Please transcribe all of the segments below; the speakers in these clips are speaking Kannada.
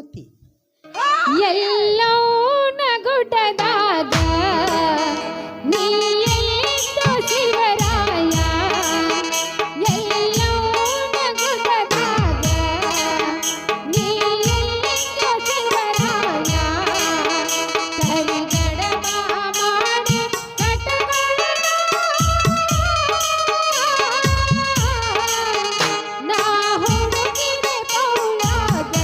ಪತಿ ಎಲ್ಲೋ ನಗುಟದಾಗ ನೀ ಎಲ್ಲಿದ್ದೋ ಶಿವರಾಯ ಎಲ್ಲೋ ನಗುಟದಾಗ ನೀ ಎಲ್ಲಿದ್ದೋ ಶಿವರಾಯ ಕರಿಗಡಬ ಮಾಡಿ ನಾ ಹುಡುಕಿದೆ ಪೌಳಾಗ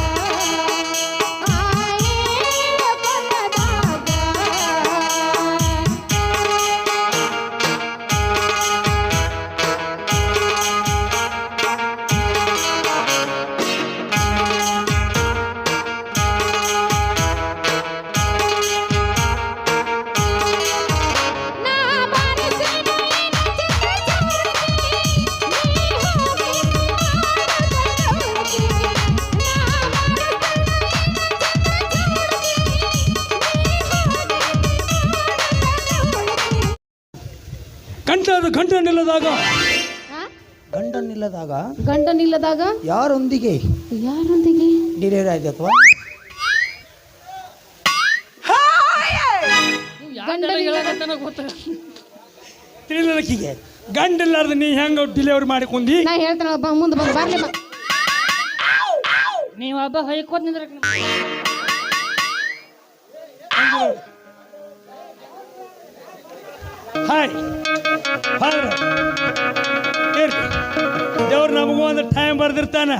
ಗಂಟನಿಲ್ಲದಾಗ ಗಂಡನಿಲ್ಲದಾಗ ಗಂಡನಿಲ್ಲದಾಗ ಯಾರೊಂದಿಗೆ ಡಿಲಿವರಿ ಆಯ್ತು ಅಥವಾ ತಿಳಿಲಕ್ಕಿಗೆ ಗಂಡಿಲ್ಲಾರ್ದ ನೀ ಹೆಂಗ ಡಿಲಿವರಿ ಮಾಡಿಕೊಂಡಿ ನಾ ಹೇಳ್ತಾನ ಮುಂದೆ ಬಂದು ಬರ್ಲಿ ನೀವು ಹಬ್ಬ ಹೊಯ್ಕೋತ್ ನಿಂದ್ರ ಹಾಯ್ ದೇವ್ರು ನಮಗೂ ಒಂದು ಟೈಮ್ ಬರ್ದಿರ್ತಾನ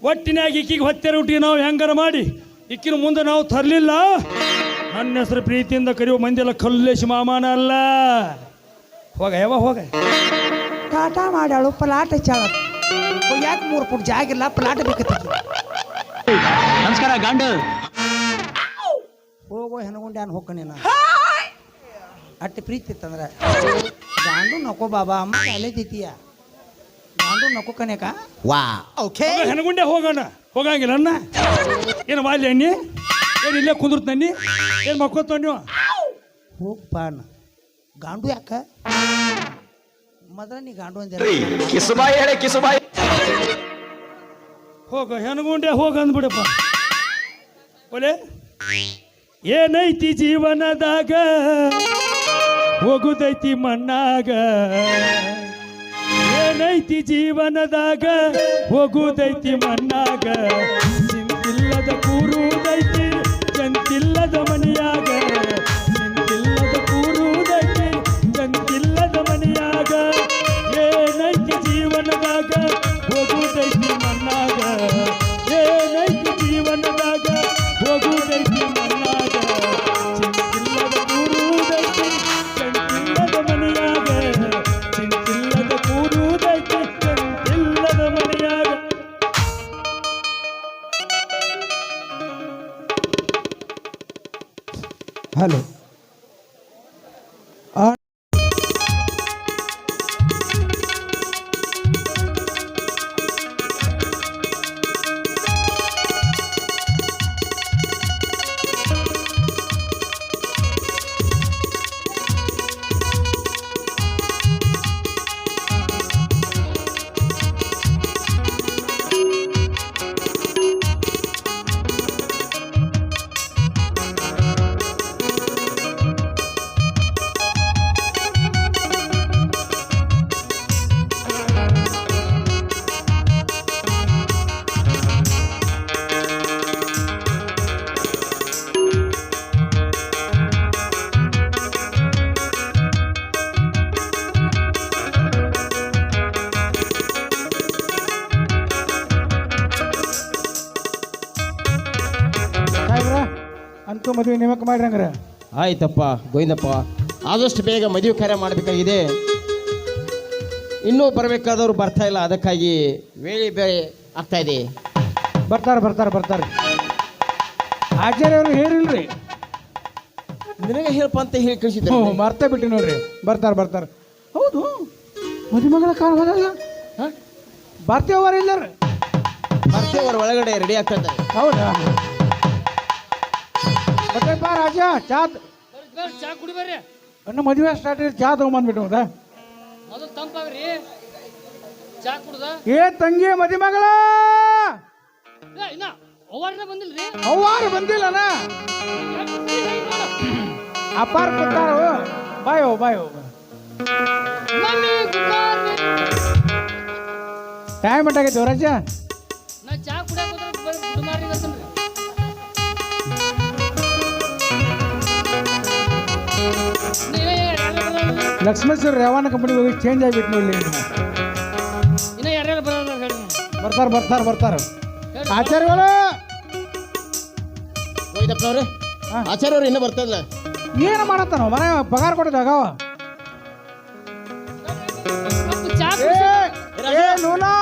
ಒಟ್ಟಿನಾಗಿ ಇಕ್ಕಿಗೆ ಹೊತ್ತೆರ ಹುಟ್ಟಿ ನಾವು ಹೆಂಗಾರ ಮಾಡಿ ಇಕ್ಕಿನ ಮುಂದೆ ನಾವು ತರಲಿಲ್ಲ ನನ್ನ ಹೆಸರು ಪ್ರೀತಿಯಿಂದ ಕರೆಯುವ ಮಂದಿಯೆಲ್ಲ ಕಲ್ಲೇಶಿ ಮಾಮಾನ ಅಲ್ಲ ಹೋಗ ಯಾವ ಹೋಗ ಟಾಟಾ ಮಾಡ್ಯಾಳು ಪಲಾಟ ಚಾಳ ಯಾಕೆ 3 ಫುಟ್ ಜಾಗಿಲ್ಲ ಪಲಾಟ ಬೇಕತ್ತ ನಮಸ್ಕಾರ ಗಂಡ ಹೋಗೋ ಹೆನಗುಂಡ್ಯಾನ ಹೋಗ್ಕನೇನ ಅಟ್ಟಿ ಪ್ರೀತಿ ಇತ್ತಂದ್ರೆ ಗಾಂಡು ನಕೋ ಬಾಬಾ ಅಮ್ಮ ಅಲ್ಲೈತಿಯ ಗಾಂಡು ನಕೋ ಕನ್ಯಾಕ ವಾ ಓಕೆ ಹೆನಗುಂಡೆ ಹೋಗೋಣ ಹೋಗಂಗಿಲ್ಲ ಅನ್ನ ಏನು ಮಾಲಿ ಅನ್ನಿ ಏನು ಇಲ್ಲೇ ಕುಂದಿರ್ತನ್ನಿ ಏನು ಮಕ್ಕೋತ ನೀವು ಹೋಗಪ್ಪ ಅಣ್ಣ ಗಾಂಡು ಯಾಕ ಮೊದಲ ನೀ ಗಾಂಡು ಅಂದ ಕಿಸುಬಾಯಿ ಹೇಳಿ ಕಿಸುಬಾಯಿ ಹೋಗ ಹೆನಗುಂಡೆ ಹೋಗ ಅಂದ್ಬಿಡಪ್ಪ ಒಲೆ ಏನೈತಿ ಜೀವನದಾಗ ಹೋಗುದೈತಿ ಮಣ್ಣಾಗ ಏನೈತಿ ಜೀವನದಾಗ ಹೋಗುದೈತಿ ಮಣ್ಣಾಗ ಚಿಂತಿಲ್ಲದ ಕೂರುದೈತಿ ಚಂತಿಲ್ಲದ ಮನೆಯಾಗ ಚಿಂತಿಲ್ಲದ ಕೂರುದೈತಿ ಚಂತಿಲ್ಲದ ಮನೆಯಾಗ ಏನೈತಿ ಜೀವನದಾಗ ಹೋಗುದೈತಿ ಮಣ್ಣಾಗ ಏನೈತಿ ಜೀವನದಾಗ ಹೋಗುದೈತಿ ಮಣ್ಣಾಗ ಚಿಂತಿಲ್ಲದ ಕೂರುದೈತಿ ಚಂತಿಲ್ಲದ ಮನೆಯಾಗ ಚಿಂತಿಲ್ಲದ ಕೂರುದೈತಿ ಚಂತಿಲ್ಲದ ಮನೆಯಾಗ ಹಲೋ ಅಂತೂ ಮದುವೆ ನೇಮಕ ಮಾಡ್ರಂಗ್ರ ಆಯ್ತಪ್ಪ ಗೋವಿಂದಪ್ಪ ಆದಷ್ಟು ಬೇಗ ಮದುವೆ ಕಾರ್ಯ ಮಾಡಬೇಕಾಗಿದೆ ಇನ್ನೂ ಬರಬೇಕಾದವ್ರು ಬರ್ತಾ ಇಲ್ಲ ಅದಕ್ಕಾಗಿ ವೇಳೆ ಬೇರೆ ಆಗ್ತಾ ಇದೆ ಬರ್ತಾರೆ ಆಚಾರ್ಯವರು ಹೇಳಿಲ್ರಿ ನಿನಗೆ ಹೇಳಪ್ಪ ಅಂತ ಹೇಳಿ ಕಳಿಸಿದ್ದೆ ಮರ್ತಾ ಬಿಟ್ಟು ನೋಡ್ರಿ ಬರ್ತಾರೆ ಹೌದು ಮದುಮಗಳ ಕಾಲ ಹೋದಾಗ ಬರ್ತೇವರ ಇಲ್ಲರ ಬರ್ತೇವರ ಒಳಗಡೆ ರೆಡಿ ಆಗ್ತಾ ಇದ್ದಾರೆ ಹೌದಾ ಬರ್ತೇಪ್ಪ ರಾಜ ಚಾ ಕುಡಿ ಬರ್ರಿ ಇನ್ನು ಮದುವೆ ಸ್ಟಾರ್ಟ್ ಚಾ ತಗೊಂಬಂದ್ಬಿಟ್ಟು ಹೌದಾ ಮೊದಲು ತಂಪಾಗ್ರಿ ಚಾ ಕುಡ್ದ ಏ ತಂಗಿ ಮದುಮಗಳ ಇನ್ನ ಅವ್ವಾರ ಬಂದಿಲ್ರಿ ಅವ್ವಾರು ಬಂದಿಲ್ಲನ ಅಪಾರ ಕೂತಾರು ಬಾಯೋ ಮಮ್ಮಿ ಗುಡ್ ಮಾರ್ನಿಂಗ್ ಟೈಮ್ ಎಷ್ಟಾಗೈತಿ ಹೊರಜ ನಾ ಚಾ ಕುಡಿಯಾಕ ಹೋದ್ರೆ ಗುಡ್ ಮಾರ್ನಿಂಗ್ ಅಂತನ್ರಿ ಲಕ್ಷ್ಮೇಶ್ವರ ರೇವಣ್ಣ ಕಂಪನಿಗೆ ಹೋಗಿ ಚೇಂಜ್ ಆಗಿಬಿಟ್ಟು ಇಲ್ಲಿ ಇನ್ನ ಯಾರ್ಯಾರು ಬರೋದ ಹೇಳ್ರಿ ಬರ್ತಾರ ಆಚಾರ್ಯಗಳು ಗೋವಿಂದಪ್ಪನವ್ರೆ ಆಚಾರ್ಯ ಅವ್ರು ಇನ್ನೂ ಬರ್ತಾ ಇಲ್ಲ. ಏನು ಮಾಡತ್ತಾನ ಮನೆ ಪಗಾರ ಕೊಟ್ಟಿದಾಗ ಚಾ ಲೂಲಾ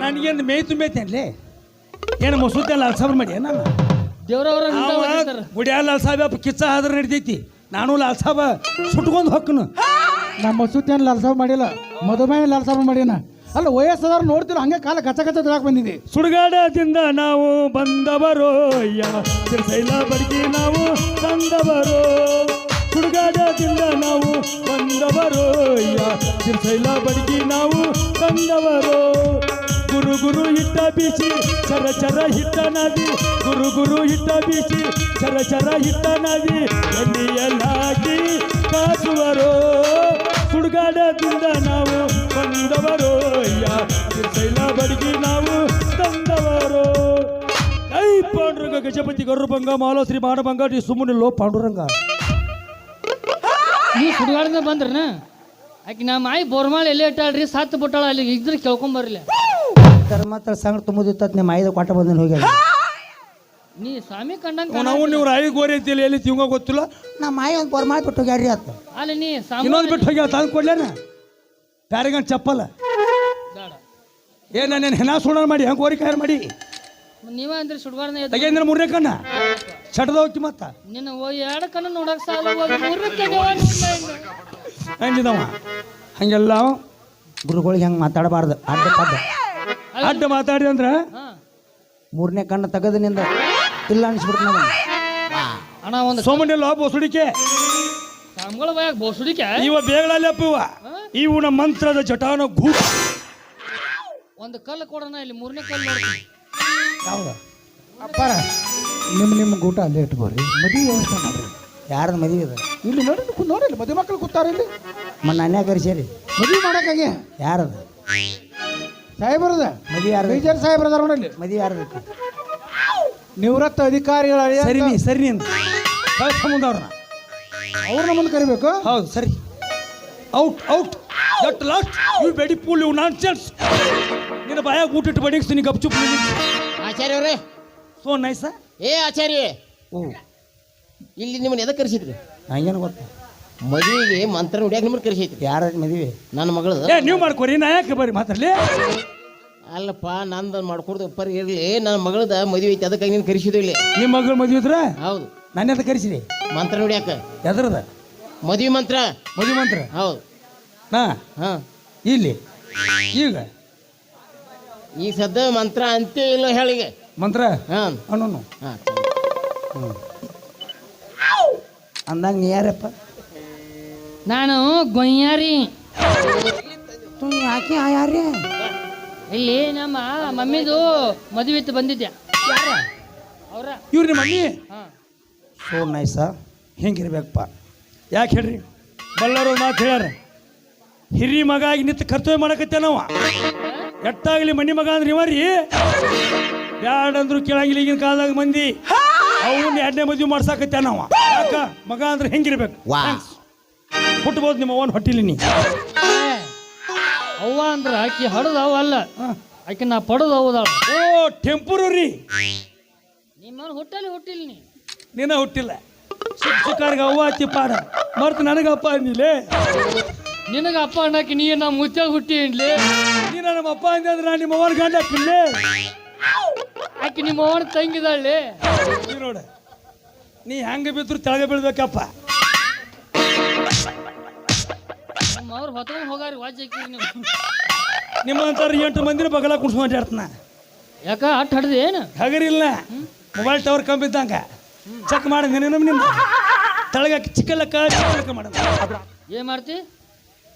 ನನಗೇನು ಮೇಯ್ ತುಂಬೈತೇನ್ಲಿ ಏನು ಮಸೂತಿ ಲಾಲ್ ಸಾಬ್ರು ಮಾಡಿ ನಾನು ದೇವ್ರವ್ರ ಗುಡಿಯಾಲ ಲಾಲ್ ಸಾಬ್ ಕಿಚ್ಚ ಆದ್ರೆ ನಡಿತೈತಿ ನಾನು ಲಾಲ್ ಸಾಬ ಸುಟ್ಕೊಂಡು ಹೊಕ್ಕನು ನಮ್ಮ ಮಸೂತಿಯನ್ನು ಲಾಲ್ ಸಾಬ್ ಮಾಡಿಲ್ಲ ಮಧುಮೇಹ ಲಾಲ್ ಸಾಬ್ ಮಾಡ್ಯಾನ ಅಲ್ಲ ವಯಸ್ಸದವ್ರು ನೋಡ್ತಿಲ್ಲ ಹಂಗೆ ಕಾಲ ಕಚ್ಚ ತಿಳಕ್ ಬಂದಿದ್ದಿ ಸುಡುಗಾಡದಿಂದ ನಾವು ಬಂದವರು ತಿರ್ಸೈಲ ಬಡ್ಗಿ ನಾವು ತಂದವರು ಸುಡುಗಾಡದಿಂದ ನಾವು ಬಂದವರು ತಿರ್ಸೈಲ ಬಡ್ಗಿ ನಾವು ತಂದವರು ಗುರು ಹಿಟ್ಟ ಬೀಸಿ ಚರ ಹಿಟ್ಟ ನದಿ ಗುರು ಹಿಟ್ಟ ಬೀಸಿ ಚರ ಹಿಟ್ಟ ನದಿ ಎಲ್ಲಿಯಲ್ಲಾಗಿ ಕಾಸುವರು ಸುಡುಗಾಡದಿಂದ ನಾವು ಬಂದವರು ತಿರ್ಸೈಲ ಬಡ್ಗಿ ನಾವು ತಂದವರು ಐ ಪಾಂಡುರಂಗ ಗಜಪತಿ ಗರುಭಂಗ ಮಾಲೋಶ್ರೀ ಮಾಡಭಂಗ ನೀ ಸುಮ್ಮನಿಲ್ಲೋ ಪಾಂಡುರಂಗ ನೀವು ಸುಡುಗಾಡಿಂದ ಬಂದ್ರನ ಆಕಿ ನಮ್ಮ ಆಯಿ ಬೋರ್ಮಾಳ ಎಲ್ಲಿ ಇಟ್ಟಾಳ್ರಿ ಸತ್ತು ಬಿಟ್ಟಾಳ ಅಲ್ಲಿ ಇದ್ರ ಕೇಳ್ಕೊಂಬರ್ಲಿ ಧರ್ಮಸ್ಥಳ ಸಂಘ ತುಂಬುದಿತ್ತ ನಿಮ್ಮ ಐದು ಕ್ವಾಟ ಬಂದಿನ ಹೋಗ್ಯಾರ ನೀ ಸ್ವಾಮಿ ಕಂಡಂಗ ನಾವು ನೀವು ರಾಯಿ ಗೋರಿ ಅಂತೀಲಿ ಎಲ್ಲಿ ತಿಂಗ ಗೊತ್ತಿಲ್ಲ ನಮ್ಮ ಮಾಯಿ ಒಂದು ಪೊರ್ ಮಾಡಿ ಬಿಟ್ಟು ಹೋಗ್ಯಾರ್ರಿ ಆತ ಅಲ್ಲಿ ನೀ ಇನ್ನೊಂದು ಬಿಟ್ಟು ಹೋಗ್ಯಾವ ತಂದು ಕೊಡ್ಲೇನ ಪ್ಯಾರಿಗನ್ ಚಪ್ಪಲ್ಲ ಏ ನಾನು ಹೆಣ ಸುಣ ಮಾಡಿ ಹೆಂಗೆ ಗೋರಿ ಕಾಯರ್ ಮಾಡಿ ನೀವ ಅಂದ್ರೆ ಸುಡುಗಾಡ್ನ ತೆಗೆಂದ್ರೆ ಮೂರನೇ ಕಣ್ಣ ಚಟದ ಹೋಗ್ತಿ ಮತ್ತ ನಿನ್ನ ಎರಡು ಕಣ್ಣು ನೋಡಕ್ ಸಾಲ ಹಂಗಿದವ ಹಂಗೆಲ್ಲ ಗುರುಗಳಿಗೆ ಹೆಂಗೆ ಮಾತಾಡಬಾರ್ದು ಅಡ್ಡ ಮಾತಾಡಿ ಅಂದ್ರೆ ಮೂರನೇ ಕಣ್ಣು ತೆಗೆದಿನಿಂದ ಇಲ್ಲ ಅನ್ಸ್ಬಿಡ್ತು ನಾವು ಅಣ್ಣ ಒಂದು ಸೋಮಣ್ಣ ಬೋಸುಡಿಕೆ ಸಾಮ್ಗಳ ಬಾಯಾಗ ಬೋಸುಡಿಕೆ ಇವ ಬೇಗಳಲ್ಲ ಇವ ಇವು ನಮ್ಮ ಮಂತ್ರದ ಜಟಾನ ಗೂ ಒಂದು ಕಲ್ಲು ಕೊಡೋಣ ಇಲ್ಲಿ ಮೂರನೇ ಕಲ್ಲು ನೋಡ್ತೀನಿ ಯಾವ್ದು ಅಪ್ಪಾರ ನಿಮ್ಮ ಊಟ ಅಲ್ಲೇ ಇಟ್ಕೋರಿ ಮದುವೆ ವ್ಯವಸ್ಥೆ ಮಾಡ್ರಿ ಯಾರದು ಮದುವೆ ಇದೆ ಇಲ್ಲಿ ನೋಡಿಲ್ಲ ಮದುವೆ ಮಕ್ಕಳು ಕೂತಾರ ಇಲ್ಲಿ ಮೊನ್ನೆ ಅನ್ಯಾಗ ಕರ್ಸೇರಿ ಮದುವೆ ಮಾಡಕ್ಕಾಗೆ ಯಾರದು ಸಾಹೇಬರದ ಮದುವೆ ಯಾರು ಮೇಜರ್ ಸಾಹೇಬ್ರದ ನೋಡಲ್ಲಿ ಮದುವೆ ಯಾರದು ನಿವೃತ್ತ ಅಧಿಕಾರಿಗಳ ಸರಿ ಅಂತ ಮುಂದವ್ರನ್ನ ಅವ್ರನ್ನ ಮುಂದೆ ಕರಿಬೇಕು ಹೌದು ಸರಿ ಔಟ್ ದಟ್ ಲಾಸ್ಟ್ ಯು ಬೆಡಿ ಪೂಲ್ ಯು ನಾನ್ ಸೆನ್ಸ್ ನಿನ್ನ ಬಾಯಾಗ ಊಟಿಟ್ಟು ಬಡಿಸ್ತೀನಿ ಗಪ್ಚುಪ್ ಆಚಾರ್ಯ ಅವರೇ ಸೋ ನೈಸ ಏ ಆಚಾರ್ಯ ಓ ಇಲ್ಲಿ ನಿಮ್ಮನ್ನ ಎದಕ್ಕೆ ಕರೆಸಿದ್ರಿ ನಂಗೇನು ಗೊತ್ತಾ ಮದುವೆಗೆ ಮಂತ್ರ ನೋಡ್ಯಾಕ ನಿಮ್ಮನ್ನ ಕರೆಸೈತ್ರಿ ಯಾರ ಮದುವೆ ನನ್ನ ಮಗಳು ಏ ನೀವು ಮಾಡ್ಕೊರಿ ನಾ ಯಾಕೆ ಬರ್ರಿ ಮಾತಾಡ್ಲಿ ಅಲ್ಲಪ್ಪ ನಂದು ಮಾಡ್ಕೊಡ್ದು ಪರ್ ಇರಲಿ ನನ್ನ ಮಗಳದ ಮದುವೆ ಐತಿ ಅದಕ್ಕಾಗಿ ನೀನು ಕರೆಸಿದ್ದು ಇಲ್ಲಿ ನಿಮ್ಮ ಮಗಳು ಮದುವೆ ಇದ್ರ ಹೌದು ನನ್ನ ಎದ ಕರೆಸಿದೆ ಮಂತ್ರ ನೋಡ್ಯಾಕ ಎದ್ರದ ಮದುವೆ ಮಂತ್ರ ಮದುವೆ ಮಂತ್ರ ಹೌದು ನಾ ಹಾಂ ಇಲ್ಲಿ ಈಗ ಈ ಸದ್ದ ಮಂತ್ರ ಅಂತೆ ಇಲ್ಲ ಹೇಳಿಗೆ ಮಂತ್ರ ಹಾಂ ಅನ್ನೋನು ಹಾಂ ಅಂದಂಗ ನೀ ಯಾರಪ್ಪ ನಾನು ಗೊಯ್ಯಾರಿ ಯಾಕೆ ಯಾರೇ ಇಲ್ಲಿ ನಮ್ಮ ಮಮ್ಮಿದು ಮದುವೆ ಇತ್ತು ಬಂದಿದ್ದೆ ಅವ್ರ ಇವ್ರು ನಿಮ್ಮ ಮಮ್ಮಿ ಹಾಂ ಸೋ ನೈಸ ಹೆಂಗಿರ್ಬೇಕಪ್ಪ ಯಾಕೆ ಹೇಳ್ರಿ ಬಳ್ಳಾರು ಮಾತು ಹೇಳ್ಯಾರ ಹಿರಿ ಮಗ ಆಗಿ ನಿಂತು ಕರ್ತವ್ಯ ಮಾಡಕತ್ತೆ ನಾವು ಎಟ್ಟಾಗಲಿ ಮನಿ ಮಗ ಅಂದ್ರೆ ಇವರಿ ಬ್ಯಾಡಂದ್ರು ಕೇಳಂಗಿಲ್ಲ ಈಗಿನ ಕಾಲದಾಗ ಮಂದಿ ಅವನ್ನ ಎರಡನೇ ಮದುವೆ ಮಾಡ್ಸಾಕತ್ತೆ ನಾವು ಯಾಕ ಮಗ ಅಂದ್ರೆ ಹೆಂಗಿರ್ಬೇಕು ಹುಟ್ಟಬಹುದು ನಿಮ್ಮ ಅವನ್ ಹೊಟ್ಟಿಲಿ ನೀ ಅವ್ವ ಅಂದ್ರ ಆಕಿ ಹಡದ ಅವ ಅಲ್ಲ ಆಕಿ ನಾ ಪಡದ ಹೌದಾಳ ಓ ಟೆಂಪರರಿ ನಿಮ್ಮ ಹುಟ್ಟಲ್ಲಿ ಹುಟ್ಟಿಲ್ಲ ನೀ ನೀನ ಹುಟ್ಟಿಲ್ಲ ಶಿಕ್ಷಕರಿಗೆ ಅವ್ವ ಹಚ್ಚಿ ಪಾಡ ಮರ್ತು ನನಗಪ್ಪ ಅಂದಿಲೆ ನಿನಗ ಅಪ್ಪ ಅನ್ನಕ್ಕೆ ನೀ ನಾ ಮುಚ್ಚಾಗ ಹುಟ್ಟಿ ಅನ್ಲಿ ನೀನ ನಮ್ಮ ಅಪ್ಪ ಅಂದೆ ಅಂದ್ರೆ ನಾನು ನಿಮ್ಮ ಅವನ ಗಂಡ ಹಾಕಿಲ್ಲೇ ಆಕಿ ನಿಮ್ಮ ಅವನ ತಂಗಿದಾಳೆ ನೀ ನೋಡ ನೀ ಹೆಂಗ ಬಿದ್ರು ತೆಳಗ ಬೀಳ್ಬೇಕಪ್ಪ ಅವ್ರು ಹೊತ್ಕೊಂಡು ಹೋಗಾರಿ ವಾಜ್ ಹಾಕಿರಿ ನೀವು ನಿಮ್ಮಂತಾರ 8 ಮಂದಿನ ಬಗಲ ಕುಣ್ಸ್ಕೊಂಡು ಆಡ್ತಾನ ಯಾಕ ಅಟ್ ಹಡ್ದಿ ಏನು ಹಗರಿಲ್ಲ ಮೊಬೈಲ್ ಟವರ್ ಕಂಬ ಇದ್ದಂಗ ಚೆಕ್ ಮಾಡಿ ನಿನ್ನ ತಳಗ ಚಿಕ್ಕಲಕ್ಕ ಮಾಡ ಏನ್ ಮಾಡ್ತಿ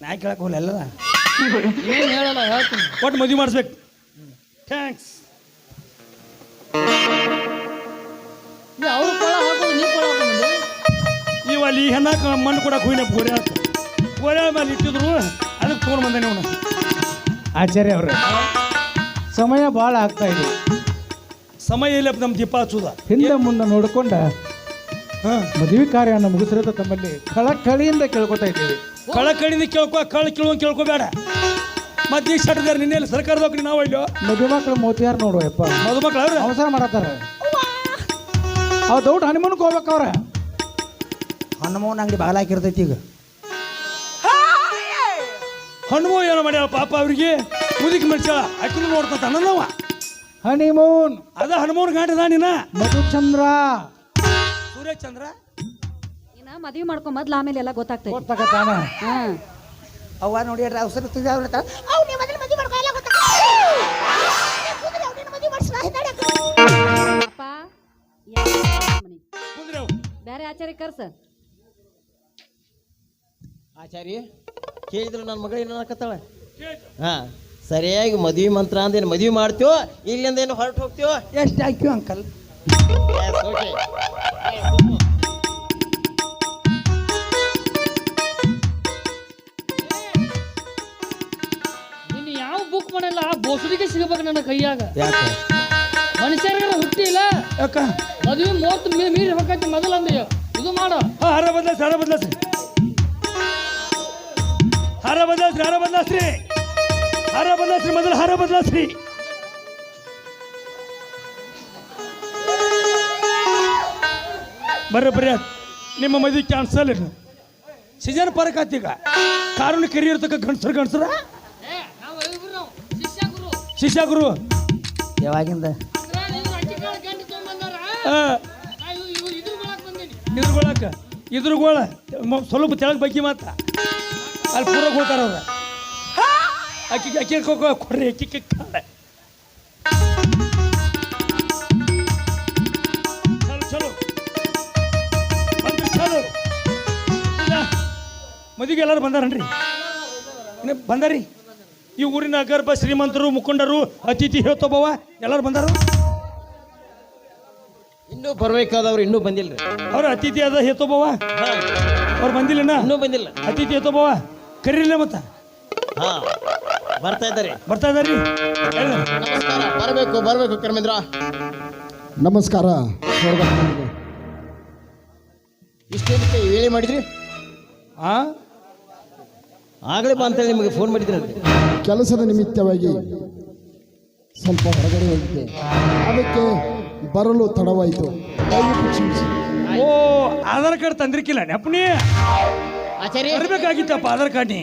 ನಾ ಕೇಳಕ್ ಹೋಗಲ್ಲ ಎಲ್ಲ ಏನ್ ಹೇಳಲ್ಲ ಹೇಳ್ತೀನಿ ಒಟ್ಟು ಮದುವೆ ಮಾಡಿಸ್ಬೇಕು ಥ್ಯಾಂಕ್ಸ್ ಅವ್ರು ಕೊಳ ಹಾಕೋದು ನೀ ಕೊಳ ಹಾಕೊಂಡು ಇವ ಅಲ್ಲಿ ಹೆಣ್ಣಾಕ ಮಣ್ಣು ಕೊಡಕ್ಕೆ ಹೋಯ್ನ ಗೋರೆ ಮೇಲೆ ಇಟ್ಟಿದ್ರು ಅದಕ್ಕೆ ತೊಗೊಂಡು ಬಂದೆ ಅವನು ಆಚಾರ್ಯ ಅವ್ರೆ ಸಮಯ ಭಾಳ ಆಗ್ತಾ ಇದೆ. ಸಮಯ ಇಲ್ಲ ನಮ್ಮ ದೀಪ ಹಚ್ಚುದ ಹಿಂದೆ ಮುಂದೆ ನೋಡ್ಕೊಂಡ ಮದುವೆ ಕಾರ್ಯವನ್ನು ಮುಗಿಸಿರೋದು ತಮ್ಮಲ್ಲಿ ಕಳಕಳಿಯಿಂದ ಕೇಳ್ಕೊತಾ ಇದ್ದೀವಿ. ಕಳಿಂದ ಕೇಳ್ಕೋಬೇಡ ಮತ್ತೆ ಈಗ ಸಟ್ಟದಾರ ನಿನ್ನೆಲ್ಲಿ ಸರ್ಕಾರದವ್ರಿಗೆ ನಾವು ಇಲ್ಲೋ ಮದುವೆ ಮಕ್ಕಳು ಮೋತಿಯಾರು ನೋಡುವಪ್ಪ ಮದುಮಕ್ಳು ಅವ್ರ ಅವಸರ ಮಾಡತ್ತಾರ. ಅವ್ ದೌಡ್ ಹನಿಮೂನ್ಗೆ ಹೋಗ್ಬೇಕು ಅವ್ರ ಹನುಮೂನ್ ಅಂಗಡಿ ಬಾಗಿಲು ಹಾಕಿರ್ತೈತಿ ಈಗ. ಹನುಮ ಏನೋ ಮಾಡ್ಯಾಳ ಪಾಪ ಅವ್ರಿಗೆ ಮುದುಕಿ ಮನುಷ್ಯ ಅಕ್ಕಿನ ನೋಡ್ತಂತ ಅನ್ನವ ಹನಿಮೂನ್ ಅದ ಹನುಮೂನ್ ಗಾಂಡಿದ ನೀನ ಮಧುಚಂದ್ರ ಸೂರ್ಯಚಂದ್ರ ಇನ್ನ ಮದ್ವಿ ಮಾಡ್ಕೊ ಮೊದ್ಲು ಆಮೇಲೆ ಎಲ್ಲ ಗೊತ್ತಾಗ್ತೈತಿ ಗೊತ್ತಾಗತ್ತಾನ. ಹಾ ಅವ್ವ ನೋಡಿ ಅವಸರ ಅಪ್ಪ ಕುಂದ್ರೆ ಬೇರೆ ಆಚಾರ್ಯ ಕರ್ಸ ಆಚಾರ್ಯ ಕೇಳಿದ್ರು ನನ್ನ ಮಗಳು ಏನು ಅನ್ನಕತ್ತಾಳೆ ಹಾ ಸರಿಯಾಗಿ ಮದುವೆ ಮಂತ್ರ ಅಂದೇನು ಮದುವೆ ಮಾಡ್ತೀವೋ ಇಲ್ಲಿಂದ ಏನು ಹೊರಟು ಹೋಗ್ತೀವೋ ಎಷ್ಟು ಹಾಕ್ಯೂ ಅಂಕಲ್. ಓಕೆ ಇನ್ನು ಯಾವ ಬುಕ್ ಮಾಡಲ್ಲ ಆ ಬೋಸಡಿಗೆ ಸಿಗಬೇಕು ನನ್ನ ಕೈಯಾಗ ಯಾಕೆ ಮನುಷ್ಯರಿಗೆ ಹುಟ್ಟಿಲ್ಲ ಯಾಕ ಮದುವೆ 30 ಮೀರಿ ಹೋಗೈತಿ ಮೊದಲು ಅಂದೆಯೋ ಇದು ಮಾಡು ಹಾರ ಬದಲಾಸ್ರಿ ಮೊದಲು ಹಾರ ಬದಲಾಸ್ರಿ ಬರ್ರಿ ನಿಮ್ಮ ಮದುವೆ ಕ್ಯಾನ್ಸಲ್ ಸೀಸನ್ ಪರಕ್ ಆತೀಗ ಕಾರಣ ಕರಿಯಿರ್ತಕ್ಕ ಗಂಡಸರ ಶಿಷ್ಯ ಗುರು ಯಾವಾಗಿಂದ ಇದ್ರಗೋಳ ಸ್ವಲ್ಪ ತೆಳಗ್ ಬಗ್ಗೆ ಮಾತ ಅಲ್ಲಿ ಪೂರ ಹೋಗ್ತಾರ ಅವ್ರ ಅಕ್ಕಿ ಕೊಡ್ರಿ ಅಕ್ಕಿ ಚಲೋ ಚಲೋ ಮದುವೆಗೆ ಎಲ್ಲರೂ ಬಂದಾರನ್ರಿ ಬಂದಾರಿ ಈ ಊರಿನ ಗರ್ಭ ಶ್ರೀಮಂತರು ಮುಖಂಡರು ಅತಿಥಿ ಹೇಳ್ತೋಬವ ಎಲ್ಲರೂ ಬಂದಾರ ಇನ್ನೂ ಬರ್ಬೇಕಾದವ್ರು ಇನ್ನೂ ಬಂದಿಲ್ರಿ ಅವ್ರ ಅತಿಥಿ ಅದ ಹೇತೋಬವ ಅವ್ರು ಬಂದಿಲ್ಲ ಇನ್ನೂ ಬಂದಿಲ್ಲ ಅತಿಥಿ ಹೇತೋಬವ ಕರೀಲಿಲ್ಲ ಮತ್ತ ಹಾ ಬರ್ತಾ ಇದ್ದಾರೆ ಬರ್ತಾ ಇದಾರ್ರಿ ನಮಸ್ಕಾರ ಬರಬೇಕು ಕರ್ಮೇಂದ್ರ ನಮಸ್ಕಾರ. ಇಷ್ಟೇನಕ್ಕೆ ವೇಳೆ ಮಾಡಿದ್ರಿ ಆ ಆಗಲೇ ಬಾ ಅಂತೇಳಿ ನಿಮಗೆ ಫೋನ್ ಮಾಡಿದ್ರಿ ಕೆಲಸದ ನಿಮಿತ್ತವಾಗಿ ಸ್ವಲ್ಪ ಹೊರಗಡೆ ಹೋಗಿದ್ದೆ, ಅದಕ್ಕೆ ಬರಲು ತಡವಾಯಿತು. ದಯವಿಟ್ಟು ಕ್ಷಮಿಸಿ. ಓ ಆಧಾರ್ ಕಾರ್ಡ್ ತಂದ್ರಿಕಿಲ್ಲ ನೆಪನಿ ಆಚಾರ್ಯ ತರಬೇಕಾಗಿತ್ತಪ್ಪ ಆಧಾರ್ ಕಾರ್ಡ್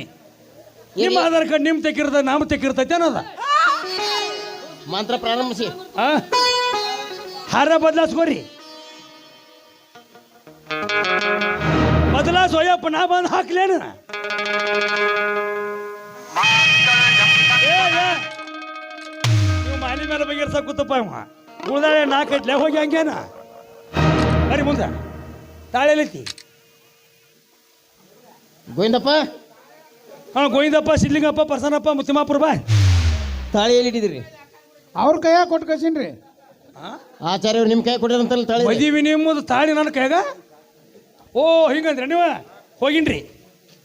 ನಿಮ್ಮ ಆಧಾರ್ ಕಾರ್ಡ್ ನಿಮ್ ತೆಕ್ಕಿರ್ತ ನಾಮ ತೆಕ್ಕಿರ್ತೈತೆ ಅನ್ನೋದ ಮಂತ್ರ ಪ್ರಾರಂಭಿಸಿ ಆ ಹಾರ ಬದಲಾಸ್ಕೋರಿ ಬದಲಾಸೋಯಪ್ಪ ನಾ ಬಂದು ಹಾಕ್ಲೇನು ನೀವು ಮಾಲಿ ಮೇಲೆ ಬಗೆರ್ಸಕ್ ಕೂತಪ್ಪ ಇವ ಉಳ್ದಾಳೆ 4 ಐತ್ಲೆ ಹೋಗಿ ಹಂಗೇನ ಬರ್ರಿ ಮುಂದೆ ತಾಳೆಲೈತಿ ಗೋವಿಂದಪ್ಪ ಗೋವಿಂದಪ್ಪ ಸಿದ್ಲಿಂಗಪ್ಪ ಪರ್ಸನಪ್ಪ ಮುತ್ತಿಮಾಪುರ ಬಾ ತಾಳಿಯಲ್ಲಿ ಇಟ್ಟಿದ್ರಿ ಅವ್ರ ಕೈಯಾಗ ಕೊಟ್ಟು ಕಳ್ಸೀನ್ರಿ. ಆಚಾರ್ಯವ್ರು ನಿಮ್ಮ ಕೈ ಕೊಟ್ಟಿರಂತಲ್ಲ ತಾಳಿ ಮದುವೆ ನಿಮ್ಮದು ತಾಳಿ ನನ್ನ ಕೈಯಾಗ ಓ ಹಿಂಗಂದ್ರೆ ನೀವು ಹೋಗಿನ್ರಿ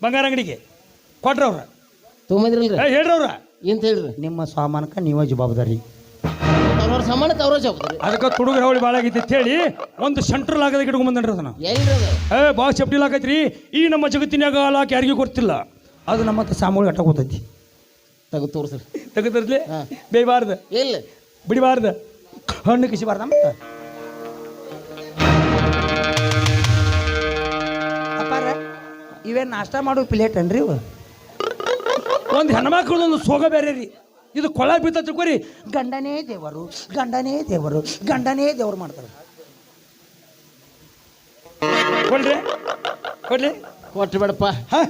ಬಂಗಾರ ಅಂಗಡಿಗೆ ಕೊಟ್ರವ್ರ ತೊಗೊಂಬಂದ್ರಲ್ರಿ ಹೇಳ್ರಿ ಅವ್ರ ಎಂತ ಹೇಳ್ರಿ ನಿಮ್ಮ ಸಾಮಾನಕ್ಕೆ ನೀವೇ ಜವಾಬ್ದಾರಿ. ಅವ್ರವ್ರ ಸಾಮಾನಕ್ಕೆ ಅವ್ರ ಜವಾಬ್ದಾರಿ ಅದಕ್ಕೆ ತುಡುಗ್ರ ಹವಳಿ ಭಾಳ ಆಗೈತಿ ಅಂತ ಹೇಳಿ ಒಂದು ಸೆಂಟ್ರಲ್ ಆಗದ ಗಿಡ್ಕೊಂಬಂದ್ರಿ ಅದನ್ನ ಎಲ್ರಿ ಅದು ಭಾಳ ಚಪ್ಟಿಲ್ ಆಗೈತ್ರಿ ಈ ನಮ್ಮ ಜಗತ್ತಿನಾಗ ಲಾಕ್ ಯಾರಿಗೂ ಗೊತ್ತಿಲ್ಲ ಅದು ನಮ್ಮ ಹತ್ರ ಸಾಮೂಹಿಕ ಅಟ್ಟ ಗೊತ್ತೈತಿ ತೆಗೆದು ತೋರಿಸ್ರಿ ತೆಗೆದಿರ್ಲಿ ಬೇಯಬಾರ್ದು ಇಲ್ಲ ಬಿಡಬಾರ್ದು ಹಣ್ಣು ಕಿಸಿಬಾರ್ದ ಮತ್ತೆ ಅಪ್ಪಾರ ಇವೇನು ನಾಷ್ಟ ಮಾಡೋ ಪ್ಲೇಟ್ ಅನ್ರಿ ಇವು? ಒಂದು ಹೆಣ್ಮಕ್ಳದೊಂದು ಸೋಗ ಬೇರೆ ರೀ ಇದು ಕೊಳ ಬಿತ್ತ ತಿಳ್ಕೊರಿ ಗಂಡನೇ ದೇವರು ಗಂಡನೇ ದೇವರು ಗಂಡನೇ ದೇವರು ಮಾಡ್ತಾರೆ. ಕೊಡ್ಲಿ ಕೊಟ್ಟು ಬೇಡಪ್ಪ ಹಾ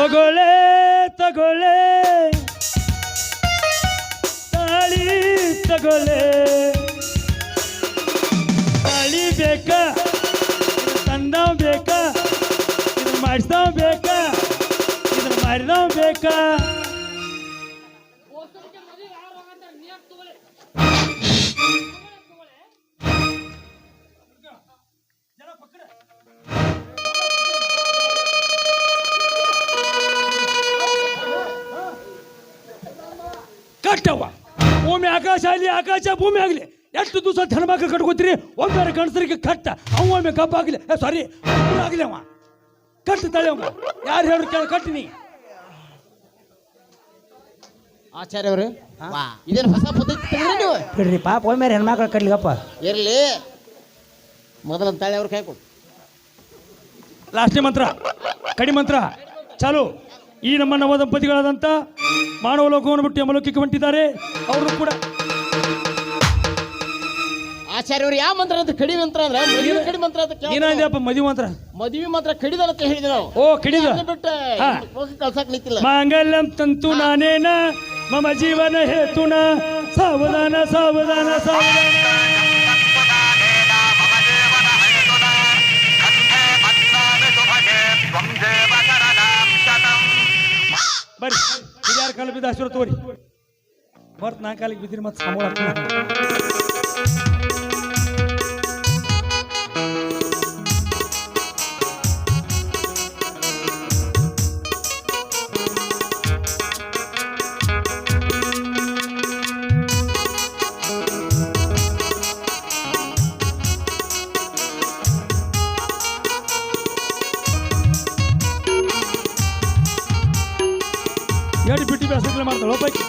ತಗೊಳ್ಳೆ ತಗೊಳ್ಳೆ ತಾಳಿ ತಗೊಳ್ಳೆ ತಾಳಿ ಬೇಕಾ ತಂದವ್ ಬೇಕಾ ಇದನ್ನ ಮಾಡಿಸ್ದವ್ ಬೇಕಾ ಇದನ್ನ ಮಾರಿದವ್ ಬೇಕಾ ಕಟ್ಟವ್ವ ಭೂಮಿ ಆಕಾಶ ಆಗಲಿ ಆಕಾಶ ಭೂಮಿ ಆಗಲಿ ಎಷ್ಟು ದಿವಸ ಹೆಣ್ಮಕ್ಳು ಕಟ್ಕೋತೀರಿ ಒಮ್ಮೆ ಗಂಡಸರಿಗೆ ಕಟ್ಟ ಅವ ಒಮ್ಮೆ ಕಬ್ಬ ಆಗಲಿ ಸಾರಿ ಆಗಲಿ ಅವ ಕಟ್ಟು ತಳೆ ಅವ ಯಾರು ಹೇಳಿ ಕೇಳ ಕಟ್ಟಿನಿ ಆಚಾರ್ಯ ಅವ್ರೆ ಇದೇನು ಹೊಸ ಪದ್ಧತಿ ತೆಗೆದ್ರಿ ನೀವು ಬಿಡ್ರಿ ಪಾಪ ಒಮ್ಮೆ ಹೆಣ್ಮಕ್ಳು ಕಟ್ಲಿಗಪ್ಪ ಇರಲಿ ಮೊದಲ ತಾಳಿ ಅವ್ರ ಕೈ ಕೊಡು ಲಾಸ್ಟ್ನೇ ಮಂತ್ರ ಕಡಿ ಮಂತ್ರ ಚಾಲು ಈ ನಮ್ಮ ನವ ದಂಪತಿಗಳಾದಂಥ ಮಾನವ ಲೋಕವನ್ನು ಬಿಟ್ಟು ಯಮಲೋಕಕ್ಕೆ ಹೊಂಟಿದ್ದಾರೆ ಅವರು ಕೂಡ ಆಚಾರ್ಯ ಅವ್ರು ಯಾವ ಮಂತ್ರ ಅಂತ ಕಡಿ ಮಂತ್ರ ಅಂದ್ರೆ ಮದುವೆ ಕಡಿ ಮಂತ್ರ ಅಂತ ಏನಾದ್ಯಪ್ಪ ಮದುವೆ ಮಂತ್ರ ಮದುವೆ ಮಂತ್ರ ಕಡಿದಾರ ಅಂತ ಹೇಳಿದ್ವಿ ನಾವು ಓ ಕಡಿದ ಬಿಟ್ಟು ಹಾ. ಕಳ್ಸಕ್ ನಿಂತಿಲ್ಲ ಮಾಂಗಲ್ಯಂ ತಂತು ನಾನೇನ ಮಮ ಜೀವನ ಹೇತುನ ಸಾವಧಾನ ಸಾವಧಾನ ಸಾವಧಾನ ಬರ್ರಿ ಯಾರ ಕಾಲ ಬಿದ್ದ ಹಸಿರು ತೋರಿ ಬರ್ತ ನಾ ಕಾಲಿಗೆ ಬಿದ್ದಿರಿ ಮತ್ತೆ ಸಮೂಹ ಎರಡು ಬಿಟ್ಟು ಬೇಸಕ್ಲೆ ಮಾಡ್ತಾಳೆ ಒಬ್ಬಾಕಿ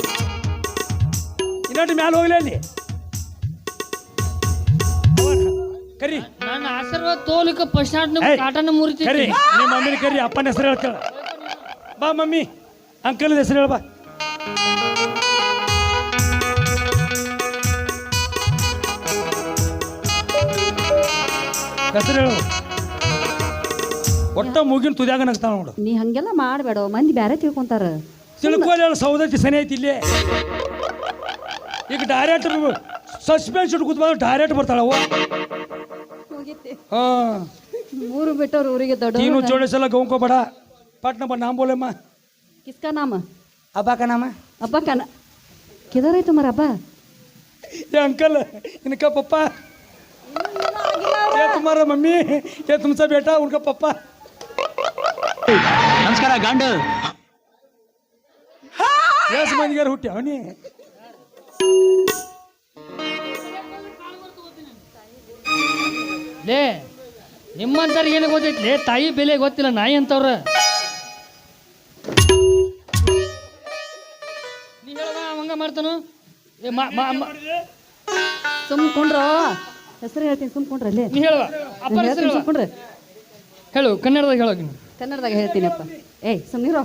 ಇನ್ನೊಂದು ಮ್ಯಾಲ ಹೋಗ್ಲಿ ಅಲ್ಲಿ ಕರಿ ನನ್ನ ಆಶೀರ್ವಾದ ತೋಲಿಕ ಪಶ್ಚಾತ್ ಏಯ್, ಕಾಟನ ಮುರಿತಿ ಕರಿ ನಿಮ್ಮ ಮಮ್ಮಿನ ಕರಿ ಅಪ್ಪನ ಹೆಸರು ಹೇಳ್ತಾಳ ಬಾ ಮಮ್ಮಿ ಅಂಕಲ್ ಹೆಸರು ಹೇಳ ಬಾ ಹೆಸರು ಹೇಳು ಒಟ್ಟ ಮೂಗಿನ ತುದ್ಯಾಗ ನಗ್ತಾಳ ನೋಡು ನೀ ಹಂಗೆಲ್ಲ ಮಾಡಬೇಡ ಮಂದಿ ಬ್ಯಾರೆ ತಿಳ್ಕೊಂತಾರ ತಿಳ್ಕೊಳ್ಳಿ ಹೇಳು ಸೌದತ್ತಿ ಸನಿ ಐತಿ ಇಲ್ಲಿ ಈಗ ಡೈರೆಕ್ಟ್ ಸಸ್ಪೆನ್ಸ್ ಕೂತ್ ಡೈರೆಕ್ಟ್ ಬರ್ತಾಳ ಅವ ಹಾ ಮೂರು ಬಿಟ್ಟವ್ರು ಊರಿಗೆ ನೀನು ದೊಡ್ಡ ಚೋಡಿಸಲ್ಲ ಗೌಂಕೋಬೇಡ ಪಟ್ನ ಬಾ ನಾಮ್ ಬೋಲೆಮ್ಮ ಕಿಸ್ಕಾ ನಾಮ ಅಬ್ಬಾಕ ನಾಮ ಅಬ್ಬ ಕನ किधर है तुम्हारा अब्बा ये अंकल इनका पप्पा ये तुम्हारा मम्मी ये तुमचा बेटा उनका पप्पा ನಮಸ್ಕಾರ ಗಾಂಡ यस मंदिर हुट्टी ಅವನಿ ಲೇ ನಿಮ್ಮಂತವ್ರಿಗೆ ಏನು ಗೊತ್ತೈತಿ ತಾಯಿ ಬೆಲೆ ಗೊತ್ತಿಲ್ಲ ನಾಯಿ ಅಂತವ್ರ ನೀ ಹೇಳ ಹಂಗ ಮಾಡ್ತಾನು ಸುಮ್ಕೊಂಡ್ರ ಹೆಸರು ಹೇಳ್ತೀನಿ ಸುಮ್ಕೊಂಡ್ರ ಅಲ್ಲೇ ನೀ ಹೇಳುವ ಅಪ್ಪ ಹೆಸರು ಸುಮ್ಕೊಂಡ್ರೆ ಹೇಳು ಕನ್ನಡದಾಗ ಹೇಳೋ ನೀನು ಕನ್ನಡದಾಗ ಹೇಳ್ತೀನಪ್ಪ ಏಯ್ ಸುಮ್ನಿರೋ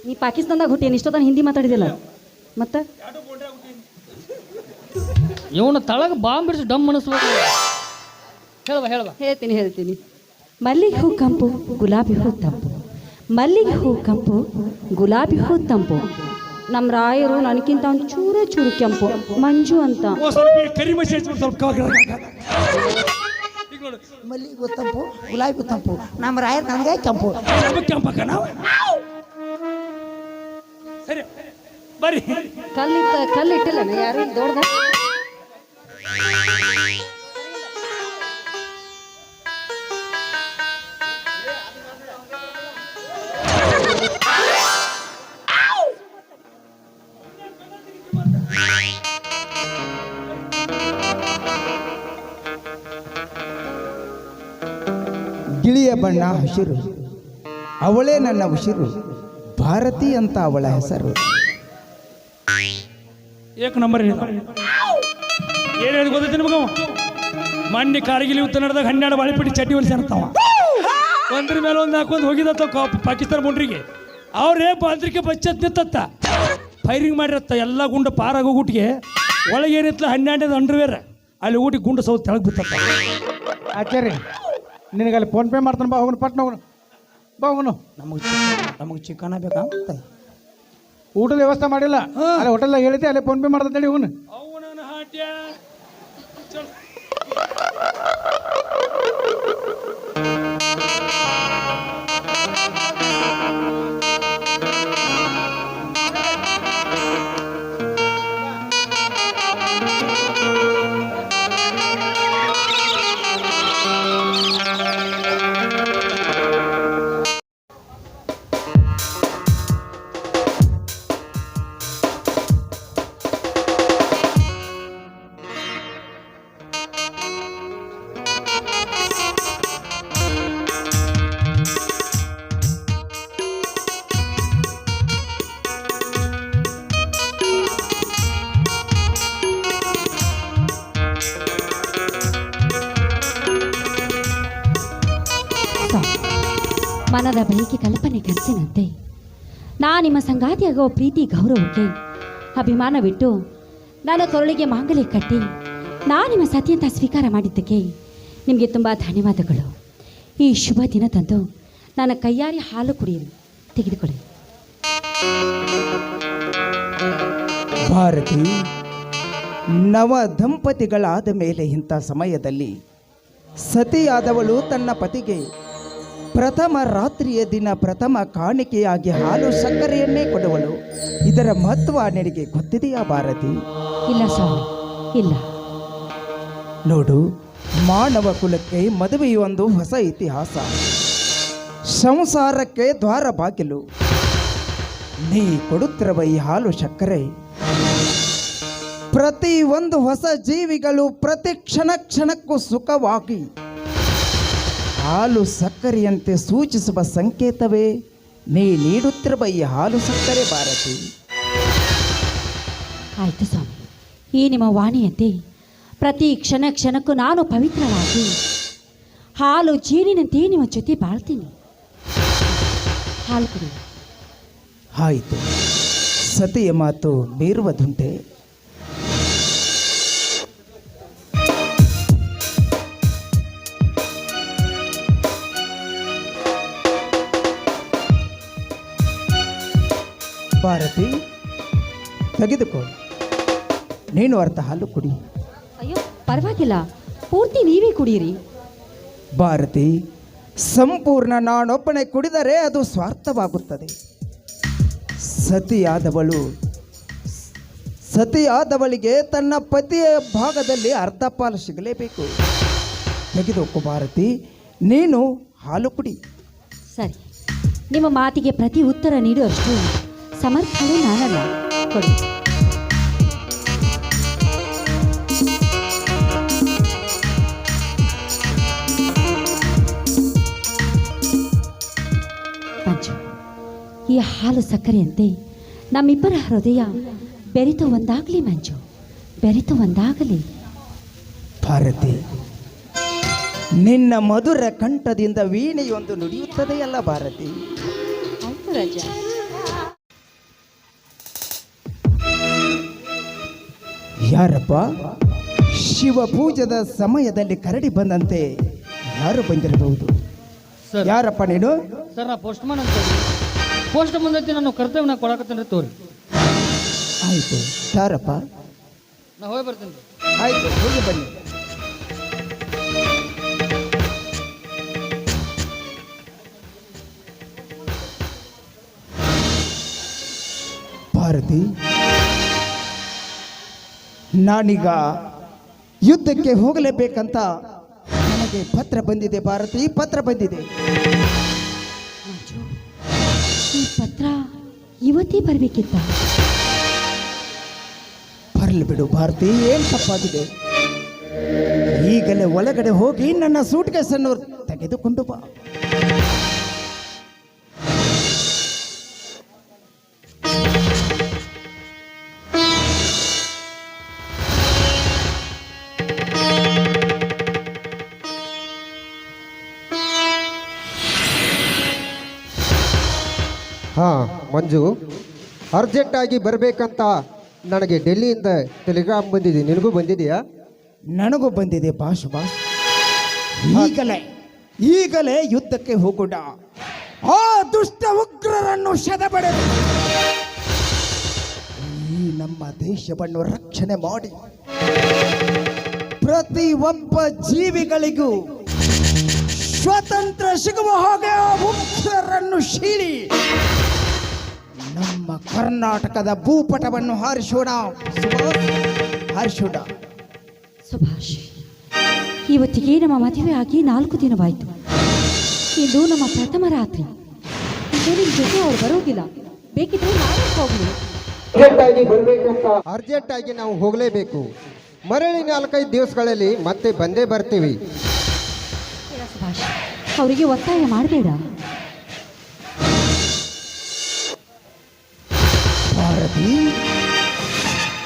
ನೀ ಪಾಕಿಸ್ತಾನದಾಗ ಹುಟ್ಟಿ ಇಷ್ಟೊತ್ತನ ಹಿಂದಿ ಮಾತಾಡಿದಿಲ್ಲ ಮತ್ತೆ ಇವನು ತಳಗ ಬಾಂಬ್ ಬಿಡಿಸಿ ಡಮ್ ಅನಿಸ್ಬೇಕು ಹೇಳುವ ಹೇಳ್ತೀನಿ ಮಲ್ಲಿಗೆ ಹೂ ಕಂಪು ಗುಲಾಬಿ ಹೂ ತಂಪು ಮಲ್ಲಿಗೆ ಹೂ ಕಂಪು ಗುಲಾಬಿ ಹೂ ತಂಪು ನಮ್ಮ ರಾಯರು ನನಗಿಂತ ಒಂದು ಚೂರೇ ಚೂರು ಕೆಂಪು ಮಂಜು ಅಂತ ಸ್ವಲ್ಪ ಕರಿ ಮಸಿ ಸ್ವಲ್ಪ ಮಲ್ಲಿಗೆ ಗೊತ್ತಂಪು ಗುಲಾಬಿ ಗೊತ್ತಂಪು ನಮ್ಮ ರಾಯರ್ ನನಗೆ ಕೆಂಪು ಕೆಂಪಕ್ಕ ನಾವು ಸರಿ ಬರ್ರಿ ಕಲ್ಲಿಟ್ಟಿಲ್ಲ ಯಾರು ದೊಡ್ಡ ಗಿಳಿಯ ಬಣ್ಣ ಹಸಿರು ಅವಳೇ ನನ್ನ ಉಸಿರು ಭಾರತಿ ಅಂತ ಅವಳ ಹೆಸರು ಏಕ ನಂಬರ್ ಏನು ಹೇಳಿ ಗೊತ್ತೈತಿ ನಿಮಗ ಮೊನ್ನೆ ಕಾರ್ಗಿಲ್ ಯುದ್ಧ ನಡೆದಾಗ 12 ಬಾಳಿಪಟ್ಟಿ ಚಡ್ಡಿ ಹೊಲಿಸಿ ಅಂತಾವ ಒಂದ್ರ ಮೇಲೆ ಒಂದು ಹಾಕೊಂಡು ಹೋಗಿದತ್ತ ಪಾಕಿಸ್ತಾನ ಬೌಂಡ್ರಿಗೆ ಅವ್ರೇ ಬಾಂದ್ರಿಕೆ ಬಚ್ಚತ್ ನಿತ್ತತ್ತ ಫೈರಿಂಗ್ ಮಾಡಿರತ್ತ ಎಲ್ಲ ಗುಂಡು ಪಾರಾಗೋ ಗುಟ್ಟಿಗೆ ಒಳಗೆ ಏನಿತ್ತಲ್ಲ 12 ಅಂಡರ್ವೇರ್ ಅಲ್ಲಿ ಊಟಿ ಗುಂಡು ಸೌತ್ ತೆಳಗ್ ಬಿತ್ತತ್ತ ಆಚಾರ್ಯ ನಿನಗೆ ಅಲ್ಲಿ ಫೋನ್ ಪೇ ಮಾಡ್ತಾನೆ ಬಾ ಹೋಗೋಣ ಪಟ್ನ ಹೋಗೋಣ ಬಾ ಅವನು ನಮಗೆ ಚಿಕನ ಬೇಕಾ ಮತ್ತೆ ಊಟದ ವ್ಯವಸ್ಥೆ ಮಾಡಿಲ್ಲ ಅಲ್ಲೇ ಹೋಟೆಲ್ದಾಗ ಹೇಳಿದ್ದೆ ಅಲ್ಲೇ ಫೋನ್ ಪೇ ಮಾಡ್ತೇಳಿ ಇವನು ಅವನ ಹಾಟ್ಯ ಚಲ್. ಮನದ ಬಯಕೆ ಕಲ್ಪನೆ ಕನಸಿನಂತೆ ನಾ ನಿಮ್ಮ ಸಂಗಾತಿಯಾಗುವ ಪ್ರೀತಿ ಗೌರವಕ್ಕೆ ಅಭಿಮಾನವಿಟ್ಟು ನನ್ನ ಕೊರಳಿಗೆ ಮಾಂಗಲ್ಯ ಕಟ್ಟಿ ನಾ ನಿಮ್ಮ ಸತಿಯಂತ ಸ್ವೀಕಾರ ಮಾಡಿದ್ದಕ್ಕೆ ನಿಮಗೆ ತುಂಬ ಧನ್ಯವಾದಗಳು. ಈ ಶುಭ ದಿನ ತಂದು ನನ್ನ ಕೈಯಾರಿ ಹಾಲು ಕುಡಿಯಲು ತೆಗೆದುಕೊಳ್ಳಿ. ಭಾರತಿ, ನವ ದಂಪತಿಗಳಾದ ಮೇಲೆ ಇಂಥ ಸಮಯದಲ್ಲಿ ಸತಿಯಾದವಳು ತನ್ನ ಪತಿಗೆ ಪ್ರಥಮ ರಾತ್ರಿಯ ದಿನ ಪ್ರಥಮ ಕಾಣಿಕೆಯಾಗಿ ಹಾಲು ಸಕ್ಕರೆಯನ್ನೇ ಕೊಡುವಳು. ಇದರ ಮಹತ್ವ ನಿನಗೆ ಗೊತ್ತಿದೆಯಾ ಭಾರತಿ? ಇಲ್ಲ ಸ್ವಾಮಿ, ಇಲ್ಲ. ನೋಡು, ಮಾನವ ಕುಲಕ್ಕೆ ಮದುವೆಯೊಂದು ಹೊಸ ಇತಿಹಾಸ, ಸಂಸಾರಕ್ಕೆ ದ್ವಾರ ಬಾಗಿಲು. ನೀ ಕೊಡುತ್ತಿರುವ ಈ ಹಾಲು ಸಕ್ಕರೆ ಪ್ರತಿ ಒಂದು ಹೊಸ ಜೀವಿಗಳು ಪ್ರತಿ ಕ್ಷಣಕ್ಕೂ ಸುಖವಾಗಿ ಹಾಲು ಸಕ್ಕರೆಯಂತೆ ಸೂಚಿಸುವ ಸಂಕೇತವೇ ನೀ ನೀಡುತ್ತಿರುವ ಈ ಹಾಲು ಸಕ್ಕರೆ ಭಾರತಿ. ಆಯಿತು ಸ್ವಾಮಿ, ಈ ನಿಮ್ಮ ವಾಣಿಯಂತೆ ಪ್ರತಿ ಕ್ಷಣಕ್ಕೂ ನಾನು ಪವಿತ್ರಳಾಗಿ ಹಾಲು ಜೇನಿನಂತೆ ನಿಮ್ಮ ಜೊತೆ ಬಾಳ್ತೀನಿ. ಹಾಲು ಕುಡಿ. ಆಯಿತು, ಸತಿಯ ಮಾತು ಮೀರುವುದುಂಟೆ? ಭಾರತಿ, ತೆಗೆದುಕೋ, ನೀನು ಅರ್ಧ ಹಾಲು ಕುಡಿ. ಅಯ್ಯೋ ಪರವಾಗಿಲ್ಲ, ಪೂರ್ತಿ ನೀವೇ ಕುಡಿಯಿರಿ. ಭಾರತಿ, ಸಂಪೂರ್ಣ ನಾನೊಬ್ಬನೇ ಕುಡಿದರೆ ಅದು ಸ್ವಾರ್ಥವಾಗುತ್ತದೆ. ಸತಿಯಾದವಳಿಗೆ ತನ್ನ ಪತಿಯ ಭಾಗದಲ್ಲಿ ಅರ್ಧ ಪಾಲು ಸಿಗಲೇಬೇಕು. ತೆಗೆದುಕೋ ಭಾರತಿ, ನೀನು ಹಾಲು ಕುಡಿ. ಸರಿ, ನಿಮ್ಮ ಮಾತಿಗೆ ಪ್ರತಿ ಉತ್ತರ ನೀಡುವಷ್ಟು ಸಮರ್ಥನೆ ನಾನಲ್ಲ. ಕೊಡಿ. ಮಂಜು, ಈ ಹಾಲು ಸಕ್ಕರೆಯಂತೆ ನಮ್ಮಿಬ್ಬರ ಹೃದಯ ಬೆರೆತು ಒಂದಾಗಲಿ ಮಂಜು, ಬೆರೆತು ಒಂದಾಗಲಿ. ಭಾರತಿ, ನಿನ್ನ ಮಧುರ ಕಂಠದಿಂದ ವೀಣೆಯೊಂದು ನುಡಿಯುತ್ತದೆಯಲ್ಲ ಭಾರತಿ. ಆಯ್ತು ರಾಜ. ಯಾರಪ್ಪ? ಶಿವ ಪೂಜದ ಸಮಯದಲ್ಲಿ ಕರಡಿ ಬಂದಂತೆ ಯಾರು ಬಂದಿರಬಹುದು? ಸರ್, ಯಾರಪ್ಪ ನೀನು? ಸರ್, ನಾ ಪೋಸ್ಟ್ಮನ್ ಅಂತ ಪೋಸ್ಟ್ ಬಂದೈತಿ, ನಾನು ಕರ್ತವ್ಯನ ಕೊಡಕತ್ತೇನೆ ತೋರಿ. ಆಯಿತು, ಯಾರಪ್ಪ? ನಾ ಹೋಗಿ ಬರ್ತೀನಿ. ಆಯಿತು, ಹೋಗಿ ಬನ್ನಿ. ಭಾರತಿ, ನಾನೀಗ ಯುದ್ಧಕ್ಕೆ ಹೋಗಲೇಬೇಕಂತ ನನಗೆ ಪತ್ರ ಬಂದಿದೆ ಭಾರತಿ, ಪತ್ರ ಬಂದಿದೆ. ಮಂಜು, ಈ ಪತ್ರ ಇವತ್ತೇ ಬರಬೇಕಿತ್ತ? ಬರಲಿ ಬಿಡು ಭಾರತಿ, ಏನು ತಪ್ಪಾಗಿದೆ? ಈಗಲೇ ಒಳಗಡೆ ಹೋಗಿ ನನ್ನ ಸೂಟ್ ಕೇಸನ್ನು ತೆಗೆದುಕೊಂಡು ಬಾ. ಹಾಂ ಮಂಜು, ಅರ್ಜೆಂಟಾಗಿ ಬರಬೇಕಂತ ನನಗೆ ಡೆಲ್ಲಿಯಿಂದ ಟೆಲಿಗ್ರಾಮ್ ಬಂದಿದೆ. ನಿನಗೂ ಬಂದಿದೆಯಾ? ನನಗೂ ಬಂದಿದೆ ಬಾಸ್. ಈಗಲೇ ಯುದ್ಧಕ್ಕೆ ಹೋಗೋಣ. ಆ ದುಷ್ಟ ಉಗ್ರರನ್ನು ಶದಬಡೆದು ಈ ನಮ್ಮ ದೇಶವನ್ನು ರಕ್ಷಣೆ ಮಾಡಿ ಪ್ರತಿ ಒಬ್ಬ ಜೀವಿಗಳಿಗೂ ಸ್ವಾತಂತ್ರ್ಯ ಸಿಗುವ ಹಾಗೆ ಆ ಉಗ್ರರನ್ನು ಶೀಳಿ ನಮ್ಮ ಕರ್ನಾಟಕದ ಭೂಪಟವನ್ನು ಹಾರಿಸೋಣ ಹಾರಿಸೋಣ. ಸುಭಾಷ್, ಇವತ್ತಿಗೆ ನಮ್ಮ ಮದುವೆ ಆಗಿ 4 ದಿನವಾಯಿತು. ಇಂದು ನಮ್ಮ ಪ್ರಥಮ ರಾತ್ರಿ. ಇದು ನಿಮ್ ಜೊತೆ ಅವ್ರು ಬರೋದಿಲ್ಲ. ಬೇಕಿದ್ರೆ ನಾನೇ ಹೋಗ್ಲಿ. ಅರ್ಜೆಂಟ್ ಆಗಿ ನಾವು ಹೋಗಲೇಬೇಕು. ಮರಳಿ 4-5 ದಿವಸಗಳಲ್ಲಿ ಮತ್ತೆ ಬಂದೇ ಬರ್ತೀವಿ. ಇಲ್ಲ ಸುಭಾಷ್, ಅವರಿಗೆ ಒತ್ತಾಯ ಮಾಡಬೇಡ. ಭಾರತಿ,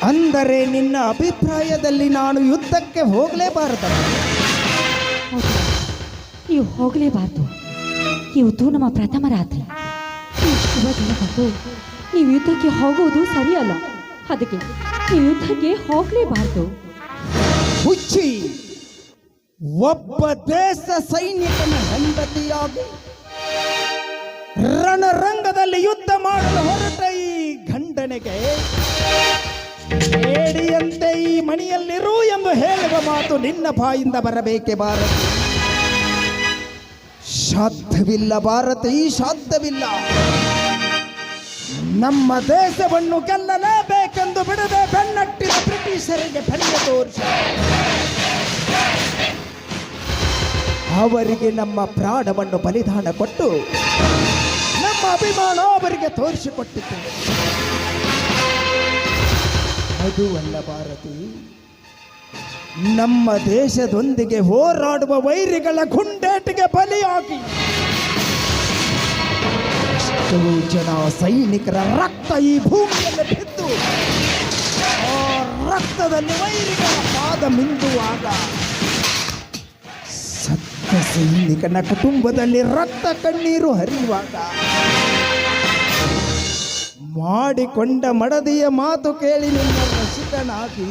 ಅಂದರೆ ನಿನ್ನ ಅಭಿಪ್ರಾಯದಲ್ಲಿ ನಾನು ಯುದ್ಧಕ್ಕೆ ಹೋಗಲೇಬಾರದು? ಹೌದು, ನೀವು ಹೋಗಲೇಬಾರ್ದು. ಇವತ್ತು ನಮ್ಮ ಪ್ರಥಮ ರಾತ್ರಿ. ಈ ಶುಭ ದಿನದಂದು ನೀವು ಯುದ್ಧಕ್ಕೆ ಹೋಗುವುದು ಸರಿಯಲ್ಲ. ಅದಕ್ಕೆ ನೀವು ಯುದ್ಧಕ್ಕೆ ಹೋಗಲೇಬಾರ್ದು. ಹುಚ್ಚಿ, ಒಬ್ಬ ದೇಶ ಸೈನಿಕನ ಹೆಂಡತಿಯಾಗಿ ರಣರಂಗದಲ್ಲಿ ಯುದ್ಧ ಮಾಡಲು ಹೊರಟ ಈ ಗಂಡನಿಗೆ ಏಡಿಯಂತೆ ಈ ಮನೆಯಲ್ಲಿರು ಎಂದು ಹೇಳುವ ಮಾತು ನಿನ್ನ ಬಾಯಿಂದ ಬರಬೇಕೆ ಭಾರತಿ? ಸಾಧ್ಯವಿಲ್ಲ ಭಾರತಿ, ಸಾಧ್ಯವಿಲ್ಲ. ನಮ್ಮ ದೇಶವನ್ನು ಗೆಲ್ಲಲೇಬೇಕೆಂದು ಬಿಡದೆ ಬೆನ್ನಟ್ಟಿದ ಬ್ರಿಟಿಷರಿಗೆ ಬೆನ್ನು ತೋರಿಸ ಅವರಿಗೆ ನಮ್ಮ ಪ್ರಾಣವನ್ನು ಬಲಿದಾನ ಕೊಟ್ಟು ನಮ್ಮ ಅಭಿಮಾನ ಅವರಿಗೆ ತೋರಿಸಿಕೊಟ್ಟಿತ್ತು. ಅದು ಅಲ್ಲ ಭಾರತಿ, ನಮ್ಮ ದೇಶದೊಂದಿಗೆ ಹೋರಾಡುವ ವೈರಿಗಳ ಗುಂಡೇಟಿಗೆ ಬಲಿಯಾಗಿ ಎಷ್ಟೋ ಜನ ಸೈನಿಕರ ರಕ್ತ ಈ ಭೂಮಿಯಲ್ಲಿ ಬಿದ್ದು ಆ ರಕ್ತದಲ್ಲಿ ವೈರಿಗಳ ಪಾದ ಮಿಂದುವಾಗ ಸತ್ತ ಸೈನಿಕನ ಕುಟುಂಬದಲ್ಲಿ ರಕ್ತ ಕಣ್ಣೀರು ಹರಿಯುವಾಗ ಮಾಡಿಕೊಂಡ ಮಡದಿಯ ಮಾತು ಕೇಳಿ ನಿನ್ನ ರಸಿಕನಾಗಿ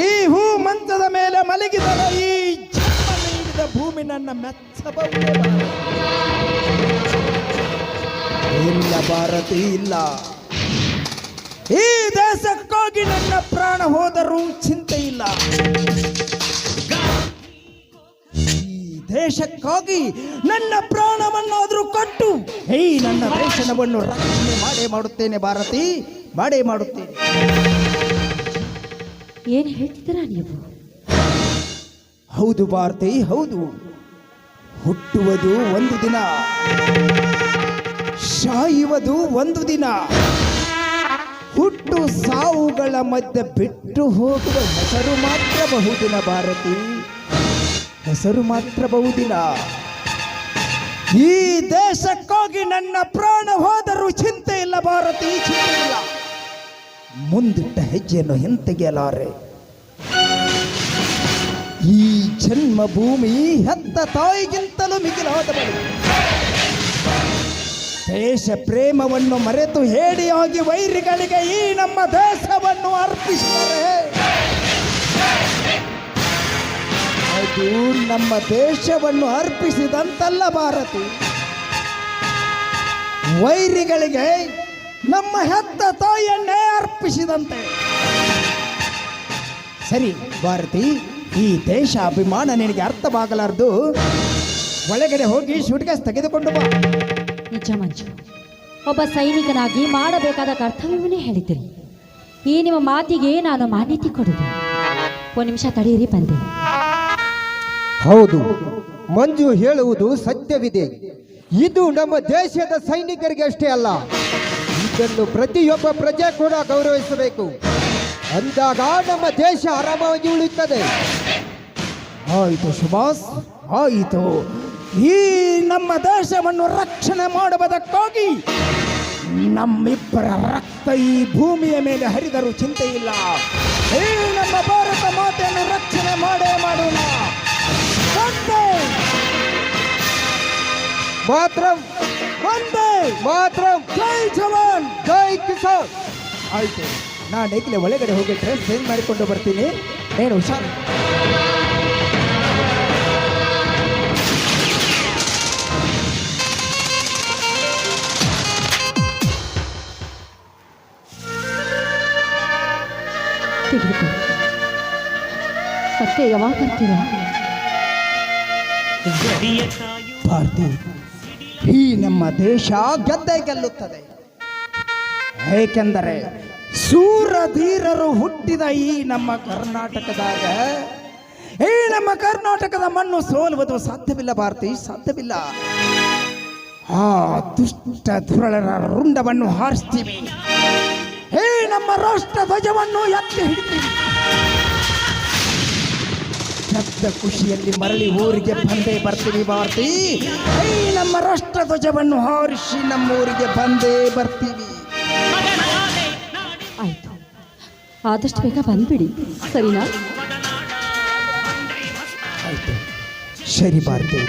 ಈ ಹೂ ಮಂಚದ ಮೇಲೆ ಮಲಗಿದರೆ ಈ ಜನ್ಮ ನೀಡಿದ ಭೂಮಿ ನನ್ನ ಮೆಚ್ಚಬಹುದೇ? ಇಲ್ಲ ಭಾರತಿ, ಇಲ್ಲ. ಈ ದೇಶಕ್ಕಾಗಿ ನನ್ನ ಪ್ರಾಣ ಹೋದರೂ ಚಿಂತೆ ಇಲ್ಲ. ಈ ದೇಶಕ್ಕಾಗಿ ನನ್ನ ಪ್ರಾಣವನ್ನಾದರೂ ಕೊಟ್ಟು ನನ್ನ ದೇಶವನ್ನು ರಕ್ಷಣೆ ಮಾಡೇ ಮಾಡುತ್ತೇನೆ ಭಾರತಿ, ಮಾಡೇ ಮಾಡುತ್ತೇನೆ. ಏನು ಹೇಳ್ತಿದ್ದೀರಾ ನೀವು? ಹೌದು ಭಾರತಿ, ಹೌದು. ಹುಟ್ಟುವುದು ಒಂದು ದಿನ, ಸಾಯುವುದು ಒಂದು ದಿನ. ಹುಟ್ಟು ಸಾವುಗಳ ಮಧ್ಯೆ ಬಿಟ್ಟು ಹೋಗುವ ಹೆಸರು ಮಾತ್ರ ಬಹುದಿನ ಭಾರತಿ, ಹೆಸರು ಮಾತ್ರ ಬಹುದಿನ. ಈ ದೇಶಕ್ಕಾಗಿ ನನ್ನ ಪ್ರಾಣ ಹೋದರೂ ಚಿಂತೆ ಇಲ್ಲ ಭಾರತಿ, ಚಿಂತೆ ಇಲ್ಲ. ಮುಂದಿಟ್ಟ ಹೆಜ್ಜೆಯನ್ನು ಹಿಂತೆಗೆಯಲಾರೆ. ಈ ಜನ್ಮಭೂಮಿ ಹೆತ್ತ ತಾಯಿಗಿಂತಲೂ ಮಿಗಿಲಾದ ಬಳಿ ದೇಶ ಪ್ರೇಮವನ್ನು ಮರೆತು ಹೇಡಿಯಾಗಿ ವೈರಿಗಳಿಗೆ ಈ ನಮ್ಮ ದೇಶವನ್ನು ಅರ್ಪಿಸಿದರೆ ಅದು ನಮ್ಮ ದೇಶವನ್ನು ಅರ್ಪಿಸಿದಂತಲ್ಲ ಭಾರತಿ, ವೈರಿಗಳಿಗೆ ನಮ್ಮ ಹೆತ್ತ ತಾಯಿಯನ್ನೇ ಅರ್ಪಿಸಿದಂತೆ. ಸರಿ ಭಾರತಿ, ಈ ದೇಶ ಅಭಿಮಾನ ನಿನಗೆ ಅರ್ಥವಾಗಲಾರದು. ಒಳಗಡೆ ಹೋಗಿ ಶೂಟ್ಕೇಸ್ ತೆಗೆದುಕೊಂಡು ಬಾ. ನಿಜ ಮಂಜು, ಒಬ್ಬ ಸೈನಿಕನಾಗಿ ಮಾಡಬೇಕಾದ ಕರ್ತವ್ಯವನ್ನೇ ಹೇಳಿದ್ದೀರಿ. ಈ ನಿಮ್ಮ ಮಾತಿಗೆ ನಾನು ಮಾನ್ಯತೆ ಕೊಡುದು. ಒಂದು ನಿಮಿಷ ತಡೆಯಿರಿ, ಬಂದೆ. ಹೌದು, ಮಂಜು ಹೇಳುವುದು ಸತ್ಯವಿದೆ. ಇದು ನಮ್ಮ ದೇಶದ ಸೈನಿಕರಿಗೆ ಅಷ್ಟೇ ಅಲ್ಲ, ಇದನ್ನು ಪ್ರತಿಯೊಬ್ಬ ಪ್ರಜೆ ಕೂಡ ಗೌರವಿಸಬೇಕು. ಅಂದಾಗ ನಮ್ಮ ದೇಶ ಆರಾಮವಾಗಿ ಉಳಿಯುತ್ತದೆ. ಆಯಿತು ಸುಭಾಷ್, ಆಯಿತು. ಈ ನಮ್ಮ ದೇಶವನ್ನು ರಕ್ಷಣೆ ಮಾಡುವುದಕ್ಕಾಗಿ ನಮ್ಮಿಬ್ಬರ ರಕ್ತ ಈ ಭೂಮಿಯ ಮೇಲೆ ಹರಿದರೂ ಚಿಂತೆ ಇಲ್ಲ. ಈ ನಮ್ಮ ಭಾರತ ಮಾತೆಯನ್ನು ರಕ್ಷಣೆ ಮಾಡೇ ಮಾಡೋಣ. ಮಾತ್ರಂ ಒಂದೇ ಮಾತ್ರಂ, ಜೈ ಜವಾನ್ ಜೈ ಕಿಸಾನ್. ಆಯಿತು, ನಾನು ಈಗಲೇ ಒಳಗಡೆ ಹೋಗಿ ಡ್ರೆಸ್ ಚೇಂಜ್ ಮಾಡಿಕೊಂಡು ಬರ್ತೀನಿ. ಏನು ಹುಷಾರು. ತೆಗೆದುಕೊಳ್ಳಿ. ಮತ್ತೆ ಯಾವಾಗ ಬರ್ತೀರಾ? ಭಾರತಿ, ಈ ನಮ್ಮ ದೇಶ ಗೆದ್ದೇ ಗೆಲ್ಲುತ್ತದೆ. ಏಕೆಂದರೆ ಸೂರಧೀರರು ಹುಟ್ಟಿದ ಈ ನಮ್ಮ ಕರ್ನಾಟಕದಾಗ ಈ ನಮ್ಮ ಕರ್ನಾಟಕದ ಮಣ್ಣು ಸೋಲುವುದು ಸಾಧ್ಯವಿಲ್ಲ ಭಾರತಿ, ಸಾಧ್ಯವಿಲ್ಲ. ಆ ದುಷ್ಟ ದುರಳರ ರುಂಡವನ್ನು ಹಾರಿಸ್ತೀವಿ. ಈ ನಮ್ಮ ರಾಷ್ಟ್ರ ಧ್ವಜವನ್ನು ಎತ್ತಿ ಹಿಡಿತೀವಿ. ಶಬ್ದ ಖುಷಿಯಲ್ಲಿ ಮರಳಿ ಊರಿಗೆ ಬಂದೇ ಬರ್ತೀವಿ ಭಾರತಿ. ಈ ನಮ್ಮ ರಾಷ್ಟ್ರ ಧ್ವಜವನ್ನು ಹಾರಿಸಿ ನಮ್ಮೂರಿಗೆ ಬಂದೇ ಬರ್ತೀವಿ. ಆಯಿತು, ಆದಷ್ಟು ಬೇಗ ಬಂದ್ಬಿಡಿ, ಸರಿನಾ? ಆಯ್ತು, ಸರಿ ಭಾರತಿ.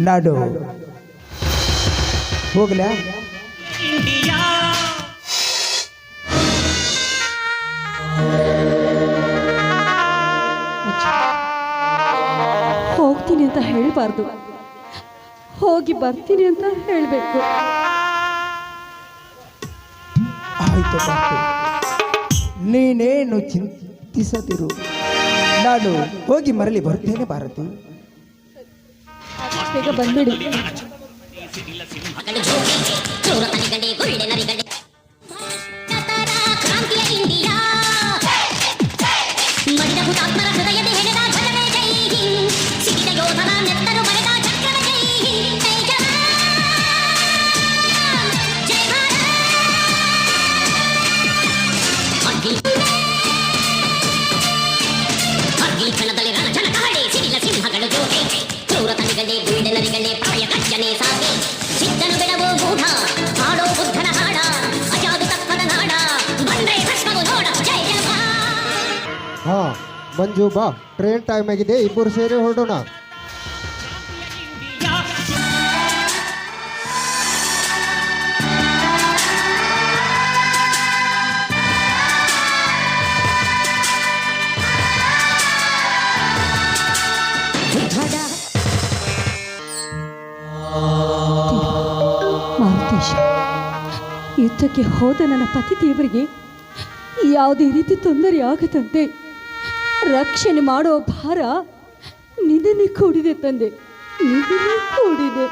ನಾಡು ಹೋಗ್ಲಾ? ಹೋಗ್ತೀನಿ ಅಂತ ಹೇಳಬಾರ್ದು, ಹೋಗಿ ಬರ್ತೀನಿ ಅಂತ ಹೇಳಬೇಕು. ಆಯ್ತು ಭಾರತಿ, ನೀನೇನು ಚಿಂತಿಸದಿರು. ನಾನು ಹೋಗಿ ಮರಳಿ ಬರ್ತೇನೆ ಭಾರತಿ. ಬೇಗ ಬಂದ್ಬಿಡಿ. ಹಾ ಮಂಜು ಬಾ, ಟ್ರೈನ್ ಟೈಮ್ ಆಗಿದೆ, ಇಬ್ಬರು ಸೇರಿ ಹೊರಡೋಣ. ಮಾರುತೇಶ, ಯುದ್ಧಕ್ಕೆ ಹೋದ ನನ್ನ ಪತಿ ದೇವರಿಗೆ ಯಾವುದೇ ರೀತಿ ತೊಂದರೆ ಆಗದಂತೆ ರಕ್ಷಣೆ ಮಾಡೋ ಭಾರ ನಿನ್ನೆ ಕೂಡಿದೆ ತಂದೆ, ನಿನ್ನೆ ಕೂಡಿದೆ.